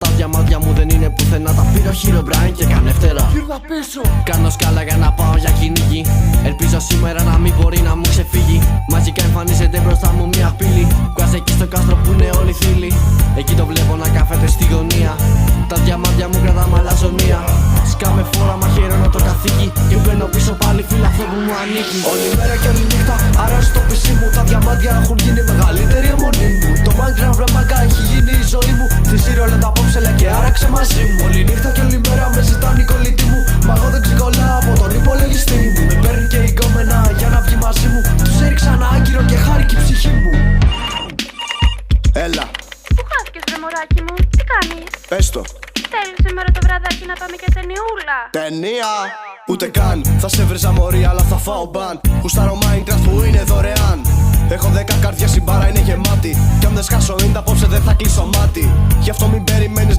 Τα διαμάντια μου δεν είναι πουθενά. Τα πήρε ο Χιρομπράιν και κάνε φτερά. Γύρνα πίσω. Κάνω σκάλα για να πάω για κυνήγι. Ελπίζω σήμερα να μην μπορεί να μου ξεφύγει. Μαζικά εμφανίζεται μπροστά μου μια πύλη. Κουάζε εκεί στο κάστρο που είναι όλοι φίλοι. Εκεί το βλέπω να κάθεται στη γωνία. Τα διαμάντια μου κρατά με αλαζονία. Σκάμε φόρα, μαχαιρώνω το καθήκη. Και μπαίνω πίσω πάλι, φίλα, αυτό που μου ανήκει. Όλη μέρα και όλη νύχτα αράζω το πισί μου. Τα διαμάντια έχουν γίνει μεγαλύτερη αιμονή μου. Το Minecraft βρε μάγκα έχει γίνει η ζωή μου. Στη Σύρολα τα πόψελα και άραξε μαζί μου. Όλη νύχτα και όλη μέρα με ζητάνε η κολλητή μου. Μα εγώ δεν ξεκολλάω από τον υπολογιστή μου. Με παίρνει και η γκόμενα για να βγει μαζί μου. Τους έριξα ένα άγκυρο και χάρηκε η ψυχή μου. Έλα. Πού χάθηκες βρε μωράκι μου, τι κάνεις? Πες το. Θέλεις σήμερα το βραδάκι να πάμε και ταινιούλα? Ταινία! Ούτε καν. Θα σε βρίζα μωρή, αλλά θα φάω μπαν. Γουστάρω Minecraft που είναι δωρεάν. Έχω 10 καρδιές, η μπάρα είναι γεμάτη. Κι αν δεν σκάσω είναι απόψε δεν θα κλείσω μάτι. Γι' αυτό μην περιμένεις